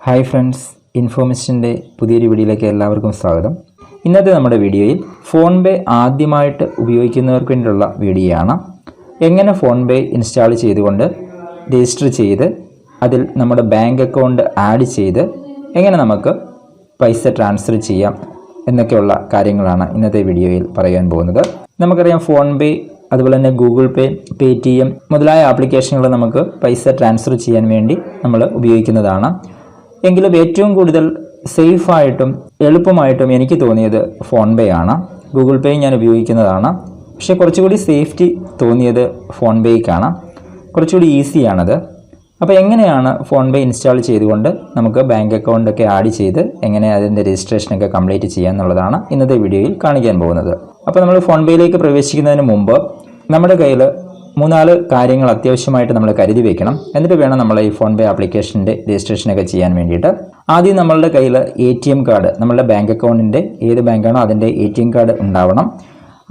Hi friends, ഇൻഫോർമേഷൻ്റെ പുതിയൊരു വീഡിയോയിലേക്ക് എല്ലാവർക്കും സ്വാഗതം. ഇന്നത്തെ നമ്മുടെ വീഡിയോയിൽ ഫോൺ പേ ആദ്യമായിട്ട് ഉപയോഗിക്കുന്നവർക്ക് വേണ്ടിയുള്ള വീഡിയോ ആണ്. എങ്ങനെ ഫോൺ പേ ഇൻസ്റ്റാൾ ചെയ്തുകൊണ്ട് രജിസ്റ്റർ ചെയ്ത് അതിൽ നമ്മുടെ ബാങ്ക് അക്കൗണ്ട് ആഡ് ചെയ്ത് എങ്ങനെ നമുക്ക് പൈസ ട്രാൻസ്ഫർ ചെയ്യാം എന്നൊക്കെയുള്ള കാര്യങ്ങളാണ് ഇന്നത്തെ വീഡിയോയിൽ പറയാൻ പോകുന്നത്. നമുക്കറിയാം, ഫോൺ പേ അതുപോലെ തന്നെ ഗൂഗിൾ പേ, പേടിഎം മുതലായ ആപ്ലിക്കേഷനുകൾ നമുക്ക് പൈസ ട്രാൻസ്ഫർ ചെയ്യാൻ വേണ്ടി നമ്മൾ ഉപയോഗിക്കുന്നതാണ്. എങ്കിലും ഏറ്റവും കൂടുതൽ സേഫായിട്ടും എളുപ്പമായിട്ടും എനിക്ക് തോന്നിയത് ഫോൺ പേ ആണ്. ഗൂഗിൾ പേ ഞാൻ ഉപയോഗിക്കുന്നതാണ്, പക്ഷേ കുറച്ചുകൂടി സേഫ്റ്റി തോന്നിയത് ഫോൺ പേയ്ക്കാണ്. കുറച്ചുകൂടി ഈസിയാണത്. അപ്പോൾ എങ്ങനെയാണ് ഫോൺ പേ ഇൻസ്റ്റാൾ ചെയ്തുകൊണ്ട് നമുക്ക് ബാങ്ക് അക്കൗണ്ടൊക്കെ ആഡ് ചെയ്ത് എങ്ങനെ അതിൻ്റെ രജിസ്ട്രേഷനൊക്കെ കംപ്ലീറ്റ് ചെയ്യുക എന്നുള്ളതാണ് ഇന്നത്തെ വീഡിയോയിൽ കാണിക്കാൻ പോകുന്നത്. അപ്പോൾ നമ്മൾ ഫോൺ പേയിലേക്ക് പ്രവേശിക്കുന്നതിന് മുമ്പ് നമ്മുടെ കയ്യിൽ 3-4 കാര്യങ്ങൾ അത്യാവശ്യമായിട്ട് നമ്മൾ കരുതി വെക്കണം. എന്നിട്ട് വേണം നമ്മൾ ഈ ഫോൺ പേ ആപ്ലിക്കേഷൻ്റെ രജിസ്ട്രേഷനൊക്കെ ചെയ്യാൻ വേണ്ടിയിട്ട്. ആദ്യം നമ്മളുടെ കയ്യിൽ ATM കാർഡ്, നമ്മളുടെ ബാങ്ക് അക്കൗണ്ടിൻ്റെ ഏത് ബാങ്കാണോ അതിൻ്റെ ATM കാർഡ് ഉണ്ടാവണം.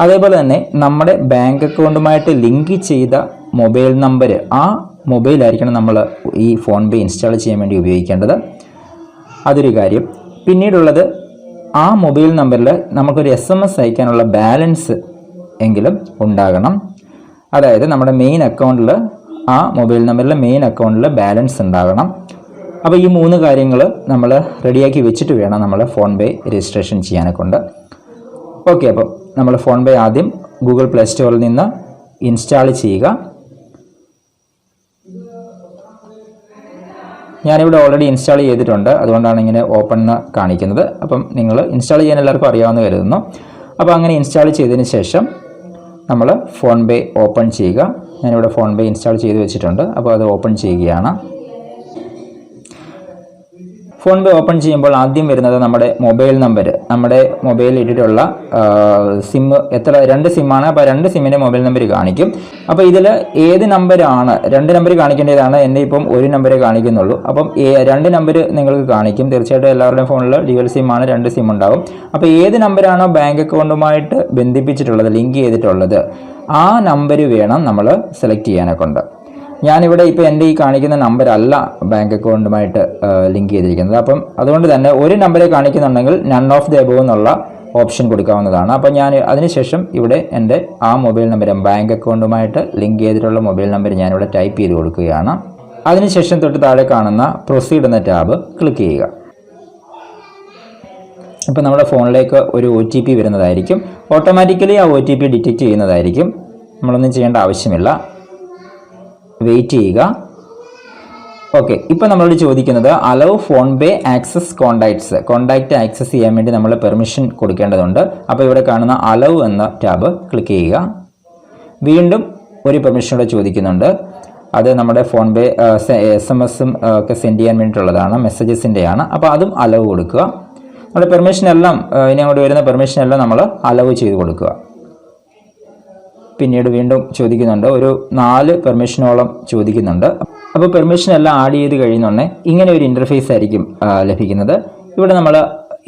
അതേപോലെ തന്നെ നമ്മുടെ ബാങ്ക് അക്കൗണ്ടുമായിട്ട് ലിങ്ക് ചെയ്ത മൊബൈൽ നമ്പർ, ആ മൊബൈലായിരിക്കണം നമ്മൾ ഈ ഫോൺ പേ ഇൻസ്റ്റാൾ ചെയ്യാൻ വേണ്ടി ഉപയോഗിക്കേണ്ടത്. അതൊരു കാര്യം. പിന്നീടുള്ളത്, ആ മൊബൈൽ നമ്പറിൽ നമുക്കൊരു SMS അയക്കാനുള്ള ബാലൻസ് എങ്കിലും ഉണ്ടാകണം. അതായത് നമ്മുടെ മെയിൻ അക്കൗണ്ടിൽ, ആ മൊബൈൽ നമ്പറിലെ മെയിൻ അക്കൗണ്ടിൽ ബാലൻസ് ഉണ്ടാകണം. അപ്പോൾ ഈ 3 കാര്യങ്ങൾ നമ്മൾ റെഡിയാക്കി വെച്ചിട്ട് വേണം നമ്മൾ ഫോൺ പേ രജിസ്ട്രേഷൻ ചെയ്യാനൊക്കെ ഉണ്ട്. ഓക്കെ, അപ്പോൾ നമ്മൾ ഫോൺ പേ ആദ്യം ഗൂഗിൾ പ്ലേ സ്റ്റോറിൽ നിന്ന് ഇൻസ്റ്റാൾ ചെയ്യുക. ഞാനിവിടെ ഓൾറെഡി ഇൻസ്റ്റാൾ ചെയ്തിട്ടുണ്ട്, അതുകൊണ്ടാണ് ഇങ്ങനെ ഓപ്പൺ എന്ന് കാണിക്കുന്നത്. അപ്പം നിങ്ങൾ ഇൻസ്റ്റാൾ ചെയ്യാൻ എല്ലാവർക്കും അറിയാമെന്ന് കരുതുന്നു. അപ്പോൾ അങ്ങനെ ഇൻസ്റ്റാൾ ചെയ്തതിന് ശേഷം നമ്മൾ ഫോൺ പേ ഓപ്പൺ ചെയ്യുക. ഞാനിവിടെ ഫോൺ പേ ഇൻസ്റ്റാൾ ചെയ്ത് വെച്ചിട്ടുണ്ട്, അപ്പോൾ അത് ഓപ്പൺ ചെയ്യുകയാണ്. ഫോൺ പേ ഓപ്പൺ ചെയ്യുമ്പോൾ ആദ്യം വരുന്നത് നമ്മുടെ മൊബൈൽ നമ്പർ, നമ്മുടെ മൊബൈലിൽ ഇട്ടിട്ടുള്ള സിം, 2 സിമ്മാണ്. അപ്പോൾ 2 സിമ്മിൻ്റെ മൊബൈൽ നമ്പർ കാണിക്കും. അപ്പോൾ ഇതിൽ ഏത് നമ്പറാണ്, 2 നമ്പർ കാണിക്കേണ്ടതാണ്. എൻ്റെ ഇപ്പം 1 നമ്പരേ കാണിക്കുന്നുള്ളൂ. അപ്പം 2 നമ്പർ നിങ്ങൾക്ക് കാണിക്കും. തീർച്ചയായിട്ടും എല്ലാവരുടെയും ഫോണിൽ ഡ്യുവൽ സിമ്മാണ്, 2 സിം ഉണ്ടാവും. അപ്പോൾ ഏത് നമ്പറാണോ ബാങ്ക് അക്കൗണ്ടുമായിട്ട് ബന്ധിപ്പിച്ചിട്ടുള്ളത്, ലിങ്ക് ചെയ്തിട്ടുള്ളത്, ആ നമ്പർ വേണം നമ്മൾ സെലക്ട് ചെയ്യാനൊക്കെ ഉണ്ട്. ഞാനിവിടെ ഇപ്പോൾ എൻ്റെ ഈ കാണിക്കുന്ന നമ്പരല്ല ബാങ്ക് അക്കൗണ്ടുമായിട്ട് ലിങ്ക് ചെയ്തിരിക്കുന്നത്. അപ്പം അതുകൊണ്ട് തന്നെ ഒരു നമ്പറെ കാണിക്കുന്നുണ്ടെങ്കിൽ നൺ ഓഫ് ദി എബോവ് എന്നുള്ള ഓപ്ഷൻ കൊടുക്കാവുന്നതാണ്. അപ്പം ഞാൻ അതിനുശേഷം ഇവിടെ എൻ്റെ ആ മൊബൈൽ നമ്പർ, ബാങ്ക് അക്കൗണ്ടുമായിട്ട് ലിങ്ക് ചെയ്തിട്ടുള്ള മൊബൈൽ നമ്പർ ഞാനിവിടെ ടൈപ്പ് ചെയ്ത് കൊടുക്കുകയാണ്. അതിനുശേഷം തൊട്ട് താഴെ കാണുന്ന പ്രൊസീഡ് എന്ന ടാബ് ക്ലിക്ക് ചെയ്യുക. ഇപ്പോൾ നമ്മുടെ ഫോണിലേക്ക് ഒരു OTP വരുന്നതായിരിക്കും. ഓട്ടോമാറ്റിക്കലി ആ OTP ഡിറ്റക്റ്റ് ചെയ്യുന്നതായിരിക്കും. നമ്മളൊന്നും ചെയ്യേണ്ട ആവശ്യമില്ല. വെയിറ്റ് ചെയ്യുക. ഓക്കെ, ഇപ്പോൾ നമ്മളോട് ചോദിക്കുന്നത് അലോ ഫോൺ പേ ആക്സസ് കോണ്ടാക്റ്റ് ആക്സസ് ചെയ്യാൻ വേണ്ടി നമ്മൾ പെർമിഷൻ കൊടുക്കേണ്ടതുണ്ട്. അപ്പോൾ ഇവിടെ കാണുന്ന അലോ എന്ന ടാബ് ക്ലിക്ക് ചെയ്യുക. വീണ്ടും ഒരു പെർമിഷൻ കൂടെ ചോദിക്കുന്നുണ്ട്. അത് നമ്മുടെ ഫോൺ പേ SMS ഒക്കെ സെൻഡ് ചെയ്യാൻ വേണ്ടിയിട്ടുള്ളതാണ്, മെസ്സേജസിൻ്റെയാണ്. അപ്പോൾ അതും അലോ കൊടുക്കുക. നമ്മുടെ പെർമിഷനെല്ലാം, ഇനി അങ്ങോട്ട് വരുന്ന പെർമിഷനെല്ലാം നമ്മൾ അലോ ചെയ്ത് കൊടുക്കുക. പിന്നീട് വീണ്ടും ചോദിക്കുന്നുണ്ട്, ഒരു 4 പെർമിഷനോളം ചോദിക്കുന്നുണ്ട്. അപ്പോൾ പെർമിഷൻ എല്ലാം ആഡ് ചെയ്ത് കഴിയുന്നുണ്ടെ ഇങ്ങനെ ഒരു ഇൻ്റർഫേസ് ആയിരിക്കും ലഭിക്കുന്നത്. ഇവിടെ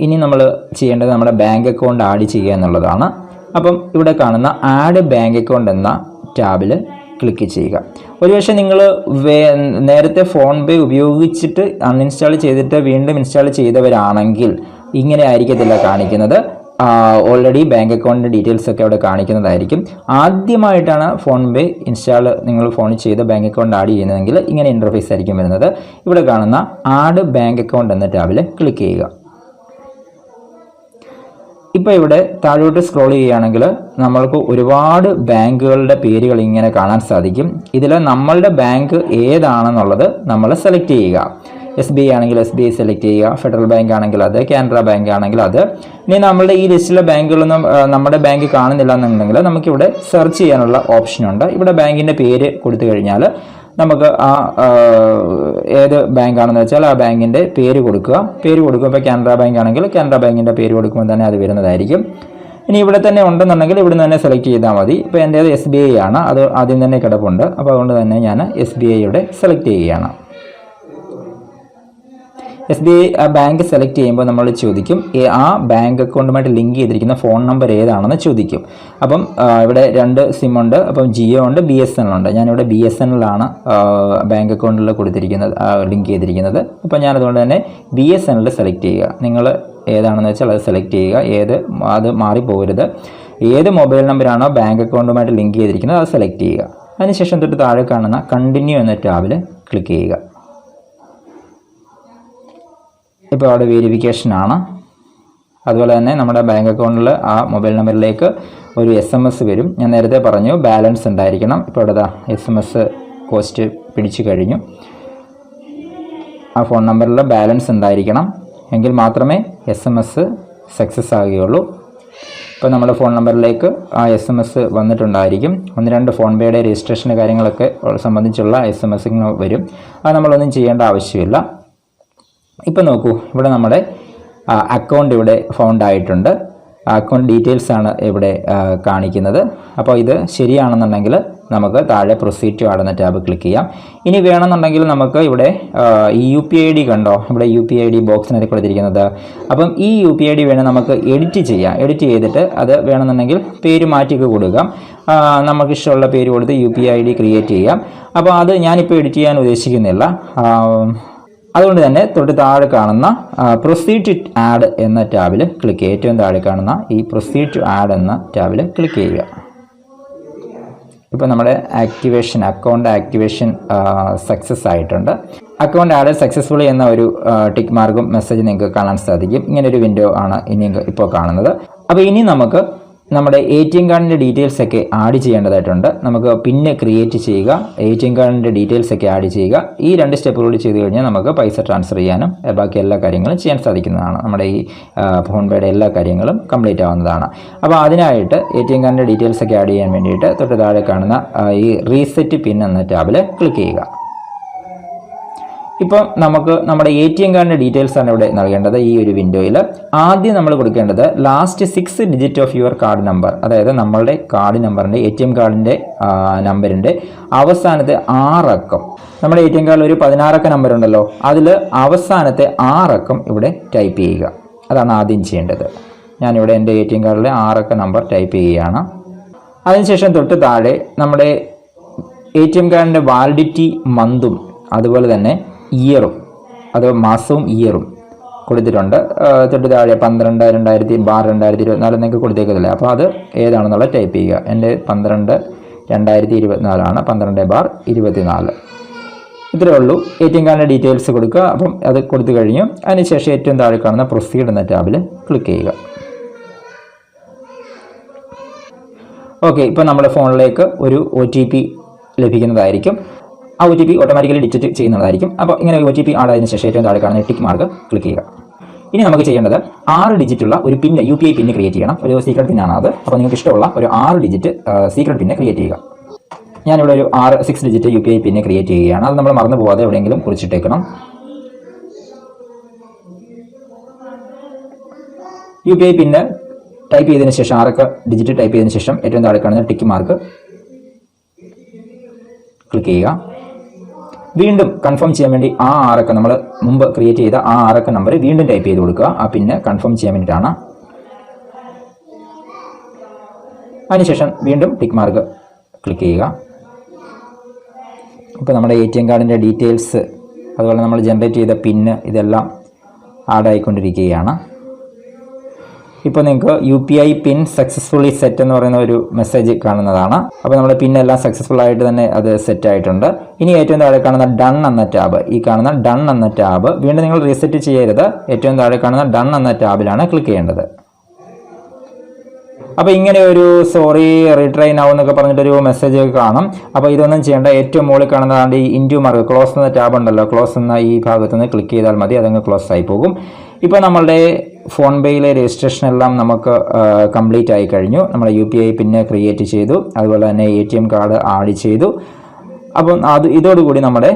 ഇനി നമ്മൾ ചെയ്യേണ്ടത് നമ്മുടെ ബാങ്ക് അക്കൗണ്ട് ആഡ് ചെയ്യുക എന്നുള്ളതാണ്. അപ്പം ഇവിടെ കാണുന്ന ആഡ് ബാങ്ക് അക്കൗണ്ട് എന്ന ടാബിൽ ക്ലിക്ക് ചെയ്യുക. ഒരുപക്ഷെ നിങ്ങൾ നേരത്തെ ഫോൺ പേ ഉപയോഗിച്ചിട്ട് അൺഇൻസ്റ്റാൾ ചെയ്തിട്ട് വീണ്ടും ഇൻസ്റ്റാൾ ചെയ്തവരാണെങ്കിൽ ഇങ്ങനെ ആയിരിക്കത്തില്ല കാണിക്കുന്നത്. ഓൾറെഡി ബാങ്ക് അക്കൗണ്ടിൻ്റെ ഡീറ്റെയിൽസ് ഒക്കെ അവിടെ കാണിക്കുന്നതായിരിക്കും. ആദ്യമായിട്ടാണ് ഫോൺ പേ നിങ്ങൾ ഫോണിൽ ചെയ്ത് ബാങ്ക് അക്കൗണ്ട് ആഡ് ചെയ്യുന്നതെങ്കിൽ ഇങ്ങനെ ഇൻ്റർഫേസ് ആയിരിക്കും വരുന്നത്. ഇവിടെ കാണുന്ന ആഡ് ബാങ്ക് അക്കൗണ്ട് എന്ന ടാബിൽ ക്ലിക്ക് ചെയ്യുക. ഇപ്പോൾ ഇവിടെ താഴോട്ട് സ്ക്രോൾ ചെയ്യുകയാണെങ്കിൽ നമ്മൾക്ക് ഒരുപാട് ബാങ്കുകളുടെ പേരുകൾ ഇങ്ങനെ കാണാൻ സാധിക്കും. ഇതിൽ നമ്മളുടെ ബാങ്ക് ഏതാണെന്നുള്ളത് നമ്മൾ സെലക്ട് ചെയ്യുക. SBI ആണെങ്കിൽ SBI സെലക്ട് ചെയ്യുക, ഫെഡറൽ ബാങ്ക് ആണെങ്കിൽ അത്, കാനറ ബാങ്ക് ആണെങ്കിൽ അത്. ഇനി നമ്മളുടെ ഈ ലിസ്റ്റിലെ ബാങ്കുകളൊന്നും നമ്മുടെ ബാങ്ക് കാണുന്നില്ല എന്നുണ്ടെങ്കിൽ നമുക്കിവിടെ സെർച്ച് ചെയ്യാനുള്ള ഓപ്ഷനുണ്ട്. ഇവിടെ ബാങ്കിൻ്റെ പേര് കൊടുത്തു കഴിഞ്ഞാൽ നമുക്ക് ഏത് ബാങ്കാണെന്ന് വെച്ചാൽ ആ ബാങ്കിൻ്റെ പേര് കൊടുക്കുക. ഇപ്പോൾ കാനറ ബാങ്ക് ആണെങ്കിൽ കാനറ ബാങ്കിൻ്റെ പേര് കൊടുക്കുമ്പോൾ തന്നെ അത് വരുന്നതായിരിക്കും. ഇനി ഇവിടെ തന്നെ ഉണ്ടെന്നുണ്ടെങ്കിൽ ഇവിടെ നിന്ന് തന്നെ സെലക്ട് ചെയ്താൽ മതി. ഇപ്പോൾ എൻ്റേത് SBI ആണ്, അത് ആദ്യം തന്നെ കിടപ്പുണ്ട്. അപ്പോൾ അതുകൊണ്ട് തന്നെ ഞാൻ SBI ഇവിടെ സെലക്ട് ചെയ്യുകയാണ്. SBI ബാങ്ക് സെലക്ട് ചെയ്യുമ്പോൾ നമ്മൾ ചോദിക്കും ആ ബാങ്ക് അക്കൗണ്ടുമായിട്ട് ലിങ്ക് ചെയ്തിരിക്കുന്ന ഫോൺ നമ്പർ ഏതാണെന്ന് ചോദിക്കും. അപ്പം ഇവിടെ 2 സിം ഉണ്ട്. അപ്പം ജിയോ ഉണ്ട്, BSNL ഉണ്ട്. ഞാനിവിടെ BSNL ആണ് ബാങ്ക് അക്കൗണ്ടിൽ കൊടുത്തിരിക്കുന്നത്, ലിങ്ക് ചെയ്തിരിക്കുന്നത്. അപ്പം ഞാനതുകൊണ്ട് തന്നെ BSNL സെലക്ട് ചെയ്യുക. നിങ്ങൾ ഏതാണെന്ന് വെച്ചാൽ അത് സെലക്ട് ചെയ്യുക. അത് മാറിപ്പോകരുത്. ഏത് മൊബൈൽ നമ്പറാണോ ബാങ്ക് അക്കൗണ്ടുമായിട്ട് ലിങ്ക് ചെയ്തിരിക്കുന്നത് അത് സെലക്ട് ചെയ്യുക. അതിനുശേഷം തൊട്ട് താഴെ കാണുന്ന കണ്ടിന്യൂ എന്ന ടാബിൽ ക്ലിക്ക് ചെയ്യുക. ഇപ്പോൾ അവിടെ വെരിഫിക്കേഷൻ ആണ്. അതുപോലെ തന്നെ നമ്മുടെ ബാങ്ക് അക്കൗണ്ടിൽ ആ മൊബൈൽ നമ്പറിലേക്ക് ഒരു SMS വരും. ഞാൻ നേരത്തെ പറഞ്ഞു ബാലൻസ് ഉണ്ടായിരിക്കണം. ഇപ്പോൾ ഇവിടെ SMS കോസ്റ്റ് പിടിച്ചു കഴിഞ്ഞു. ആ ഫോൺ നമ്പറിൽ ബാലൻസ് ഉണ്ടായിരിക്കണം, എങ്കിൽ മാത്രമേ SMS സക്സസ് ആകുകയുള്ളൂ. ഇപ്പോൾ നമ്മുടെ ഫോൺ നമ്പറിലേക്ക് ആ SMS വന്നിട്ടുണ്ടായിരിക്കും. 1-2 ഫോൺപേയുടെ രജിസ്ട്രേഷൻ കാര്യങ്ങളൊക്കെ സംബന്ധിച്ചുള്ള SMS വരും. അത് നമ്മളൊന്നും ചെയ്യേണ്ട ആവശ്യമില്ല. ഇപ്പോൾ നോക്കൂ, ഇവിടെ നമ്മുടെ അക്കൗണ്ട് ഇവിടെ ഫൗണ്ട് ആയിട്ടുണ്ട്. അക്കൗണ്ട് ഡീറ്റെയിൽസ് ആണ് ഇവിടെ കാണിക്കുന്നത്. അപ്പോൾ ഇത് ശരിയാണെന്നുണ്ടെങ്കിൽ നമുക്ക് താഴെ പ്രൊസീഡ് ടു ആഡ് എന്ന ടാബ് ക്ലിക്ക് ചെയ്യാം. ഇനി വേണമെന്നുണ്ടെങ്കിൽ നമുക്ക് ഇവിടെ ഈ UPI ID കണ്ടോ, ഇവിടെ UPI ID ബോക്സിനകത്ത് കൊടുത്തിരിക്കുന്നത്. അപ്പം ഈ UPI ID വേണം നമുക്ക് എഡിറ്റ് ചെയ്യാം. എഡിറ്റ് ചെയ്തിട്ട് അത് വേണമെന്നുണ്ടെങ്കിൽ പേര് മാറ്റിയൊക്കെ കൊടുക്കാം. നമുക്കിഷ്ടമുള്ള പേര് കൊടുത്ത് UPI ID ക്രിയേറ്റ് ചെയ്യാം. അപ്പോൾ അത് ഞാനിപ്പോൾ എഡിറ്റ് ചെയ്യാൻ ഉദ്ദേശിക്കുന്നില്ല. അതുകൊണ്ട് തന്നെ തൊട്ട് താഴെ കാണുന്ന പ്രൊസീഡ് ടു ആഡ് എന്ന ടാബിൽ ക്ലിക്ക് ചെയ്യുക. ഏറ്റവും താഴെ കാണുന്ന ഈ പ്രൊസീഡ് ടു ആഡ് എന്ന ടാബിൽ ക്ലിക്ക് ചെയ്യുക. ഇപ്പോൾ നമ്മുടെ അക്കൗണ്ട് ആക്ടിവേഷൻ സക്സസ് ആയിട്ടുണ്ട്. അക്കൗണ്ട് ആഡ് സക്സസ്ഫുള്ളി എന്ന ഒരു ടിക്ക് മാർക്കും മെസ്സേജ് നിങ്ങൾക്ക് കാണാൻ സാധിക്കും. ഇങ്ങനൊരു വിൻഡോ ആണ് ഇപ്പോൾ കാണുന്നത്. അപ്പോൾ ഇനി നമുക്ക് നമ്മുടെ ATM കാർഡിൻ്റെ ഡീറ്റെയിൽസ് ഒക്കെ ആഡ് ചെയ്യേണ്ടതായിട്ടുണ്ട്. നമുക്ക് പിന്നെ ക്രിയേറ്റ് ചെയ്യുക, ATM കാർഡിൻ്റെ ഡീറ്റെയിൽസ് ഒക്കെ ആഡ് ചെയ്യുക. ഈ 2 സ്റ്റെപ്പുകൾ ചെയ്ത് കഴിഞ്ഞാൽ നമുക്ക് പൈസ ട്രാൻസ്ഫർ ചെയ്യാനും ബാക്കി എല്ലാ കാര്യങ്ങളും ചെയ്യാൻ സാധിക്കുന്നതാണ്. നമ്മുടെ ഈ ഫോൺപേയുടെ എല്ലാ കാര്യങ്ങളും കംപ്ലീറ്റ് ആവുന്നതാണ്. അപ്പോൾ അതിനായിട്ട് ATM കാർഡിൻ്റെ ഡീറ്റെയിൽസ് ഒക്കെ ആഡ് ചെയ്യാൻ വേണ്ടിയിട്ട് തൊട്ട് താഴെ കാണുന്ന ഈ റീസെറ്റ് പിൻ എന്ന ടാബിൽ ക്ലിക്ക് ചെയ്യുക. ഇപ്പം നമുക്ക് നമ്മുടെ ATM കാർഡിൻ്റെ ഡീറ്റെയിൽസ് ആണ് ഇവിടെ നൽകേണ്ടത്. ഈ ഒരു വിൻഡോയിൽ ആദ്യം നമ്മൾ കൊടുക്കേണ്ടത് last 6 digit of your card number, അതായത് നമ്മളുടെ കാർഡ് നമ്പറിൻ്റെ ATM കാർഡിൻ്റെ നമ്പറിൻ്റെ അവസാനത്തെ 6 അക്കം. നമ്മുടെ ATM കാർഡിൽ ഒരു 16 അക്ക നമ്പർ ഉണ്ടല്ലോ, അതിൽ അവസാനത്തെ 6 അക്കം ഇവിടെ ടൈപ്പ് ചെയ്യുക. അതാണ് ആദ്യം ചെയ്യേണ്ടത്. ഞാനിവിടെ എൻ്റെ ATM കാർഡിലെ 6 അക്ക നമ്പർ ടൈപ്പ് ചെയ്യുകയാണ്. അതിനുശേഷം തൊട്ട് താഴെ നമ്മുടെ ATM കാർഡിൻ്റെ വാലിഡിറ്റി മന്തും അതുപോലെ തന്നെ ഇയറും, അത് മാസവും ഇയറും കൊടുത്തിട്ടുണ്ട്. തൊട്ട് താഴെ 12/2024 എന്നൊക്കെ കൊടുത്തേക്കത്തില്ല. അപ്പോൾ അത് ഏതാണെന്നുള്ള ടൈപ്പ് ചെയ്യുക. എൻ്റെ 12/2024 ആണ്, 12/24. ഇത്രയേ ഉള്ളൂ. ATM കാർഡിൻ്റെ ഡീറ്റെയിൽസ് കൊടുക്കുക. അപ്പം അത് കൊടുത്തു കഴിഞ്ഞു. അതിനുശേഷം ഏറ്റവും താഴെ കാണുന്ന പ്രൊസീഡ് എന്ന ടാബിൽ ക്ലിക്ക് ചെയ്യുക. ഓക്കെ, ഇപ്പോൾ നമ്മുടെ ഫോണിലേക്ക് ഒരു OTP ലഭിക്കുന്നതായിരിക്കും. ആ OTP ഓട്ടോമാറ്റിക്കലി ഡിറ്റക്ട് ചെയ്യുന്നതായിരിക്കും. അപ്പോൾ ഇങ്ങനെ OTP ആഡായതിനു ശേഷം ഏറ്റവും താഴെ കാണുന്ന ടിക്ക് മാർക്ക് ക്ലിക്ക് ചെയ്യുക. ഇനി നമുക്ക് ചെയ്യേണ്ടത് 6 ഡിജിറ്റുള്ള ഒരു പിന്ന്, UPI പിന്ന് ക്രിയേറ്റ് ചെയ്യണം. ഒരു സീക്രട്ട് പിന്നാണ് അത്. അപ്പോൾ നിങ്ങൾക്ക് ഇഷ്ടമുള്ള ഒരു 6 ഡിജിറ്റ് സീക്രട്ട് പിന്ന് ക്രിയേറ്റ് ചെയ്യുക. ഞാനിവിടെ ഒരു 6 ഡിജിറ്റ് UPI പിന്ന് ക്രിയേറ്റ് ചെയ്യുകയാണ്. അത് നമ്മൾ മറന്നു പോകാതെ എവിടെയെങ്കിലും കുറിച്ചിട്ടേക്കണം. UPI പിന്ന് ടൈപ്പ് ചെയ്തതിന് ശേഷം 6 ഡിജിറ്റ് ടൈപ്പ് ചെയ്തതിന് ശേഷം ഏറ്റവും താഴെ കാണുന്ന ടിക്ക് മാർക്ക് ക്ലിക്ക് ചെയ്യുക. വീണ്ടും കൺഫേം ചെയ്യാൻ വേണ്ടി ആ 6 അക്കം നമ്മൾ മുമ്പ് ക്രിയേറ്റ് ചെയ്ത ആ 6 അക്കം നമ്പർ വീണ്ടും ടൈപ്പ് ചെയ്ത് കൊടുക്കുക. ആ പിന്നെ കൺഫേം ചെയ്യാൻ വേണ്ടിയിട്ടാണ്. അതിനുശേഷം വീണ്ടും ടിക്ക് മാർക്ക് ക്ലിക്ക് ചെയ്യുക. ഇപ്പോൾ നമ്മുടെ ATM കാർഡിൻ്റെ ഡീറ്റെയിൽസ് അതുപോലെ നമ്മൾ ജനറേറ്റ് ചെയ്ത പിന്ന് ഇതെല്ലാം ആഡായിക്കൊണ്ടിരിക്കുകയാണ്. ഇപ്പോൾ നിങ്ങൾക്ക് UPI പിൻ സക്സസ്ഫുള്ളി സെറ്റ് എന്ന് പറയുന്ന ഒരു മെസ്സേജ് കാണുന്നതാണ്. അപ്പോൾ നമ്മുടെ പിന്നെല്ലാം സക്സസ്ഫുൾ ആയിട്ട് തന്നെ അത് സെറ്റ് ആയിട്ടുണ്ട്. ഇനി ഏറ്റവും താഴെ കാണുന്ന ഡൺ എന്ന ടാബ്, ഈ കാണുന്ന ഡൺ എന്ന ടാബ് വീണ്ടും നിങ്ങൾ റീസെറ്റ് ചെയ്യരുത്. ഏറ്റവും താഴെ കാണുന്ന ഡൺ എന്ന ടാബിലാണ് ക്ലിക്ക് ചെയ്യേണ്ടത്. അപ്പോൾ ഇങ്ങനെ ഒരു സോറി റീട്രൈ നൗ എന്നൊക്കെ പറഞ്ഞിട്ടൊരു മെസ്സേജ് കാണും. അപ്പോൾ ഇതൊന്നും ചെയ്യേണ്ട. ഏറ്റവും മുകളിൽ കാണുന്നതാണ് ഈ ഇൻറ്റു മാർക്ക്, ക്ലോസ് എന്ന ടാബ് ഉണ്ടല്ലോ, ക്ലോസ് എന്ന ഈ ഭാഗത്ത് നിന്ന് ക്ലിക്ക് ചെയ്താൽ മതി, അതങ്ങ് ക്ലോസ് ആയി പോകും. ഇപ്പോൾ നമ്മളുടെ ഫോൺപേയിലെ രജിസ്ട്രേഷൻ എല്ലാം നമുക്ക് കംപ്ലീറ്റ് ആയി കഴിഞ്ഞു. നമ്മുടെ UPI പിന്നെ ക്രിയേറ്റ് ചെയ്തു, അതുപോലെ തന്നെ ATM കാർഡ് ആഡ് ചെയ്തു. അപ്പം ഇതോടുകൂടി നമ്മുടെ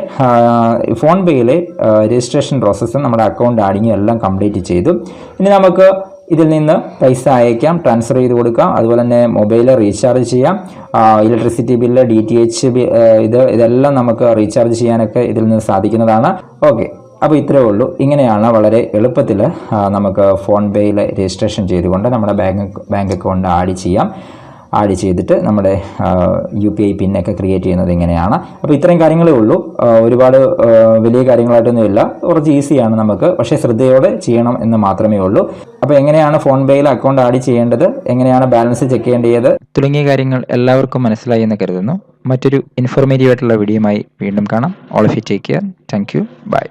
ഫോൺപേയിലെ രജിസ്ട്രേഷൻ പ്രോസസ്സും നമ്മുടെ അക്കൗണ്ട് ആഡിങ്ങും എല്ലാം കംപ്ലീറ്റ് ചെയ്തു. ഇനി നമുക്ക് ഇതിൽ നിന്ന് പൈസ അയക്കാം, ട്രാൻസ്ഫർ ചെയ്ത് കൊടുക്കാം, അതുപോലെ തന്നെ മൊബൈൽ റീചാർജ് ചെയ്യാം, ഇലക്ട്രിസിറ്റി ബില്ല്, DTH ഇതെല്ലാം നമുക്ക് റീചാർജ് ചെയ്യാനൊക്കെ ഇതിൽ നിന്ന് സാധിക്കുന്നതാണ്. ഓക്കെ, അപ്പോൾ ഇത്രയേ ഉള്ളൂ. ഇങ്ങനെയാണ് വളരെ എളുപ്പത്തിൽ നമുക്ക് ഫോൺപേയിൽ രജിസ്ട്രേഷൻ ചെയ്തുകൊണ്ട് നമ്മുടെ ബാങ്ക് അക്കൗണ്ട് ആഡ് ചെയ്തിട്ട് നമ്മുടെ UPI പിന്നൊക്കെ ക്രിയേറ്റ് ചെയ്യുന്നത് ഇങ്ങനെയാണ്. അപ്പോൾ ഇത്രയും കാര്യങ്ങളേ ഉള്ളൂ. ഒരുപാട് വലിയ കാര്യങ്ങളായിട്ടൊന്നുമില്ല, കുറച്ച് ഈസിയാണ് നമുക്ക്, പക്ഷേ ശ്രദ്ധയോടെ ചെയ്യണം എന്ന് മാത്രമേ ഉള്ളൂ. അപ്പോൾ എങ്ങനെയാണ് ഫോൺപേയിൽ അക്കൗണ്ട് ആഡ് ചെയ്യേണ്ടത്, എങ്ങനെയാണ് ബാലൻസ് ചെക്ക് ചെയ്യേണ്ടത് തുടങ്ങിയ കാര്യങ്ങൾ എല്ലാവർക്കും മനസ്സിലായി എന്ന് കരുതുന്നു. മറ്റൊരു ഇൻഫോർമേറ്റീവ് ആയിട്ടുള്ള വീഡിയോയുമായി വീണ്ടും കാണാം. All of you take care. Thank you. By.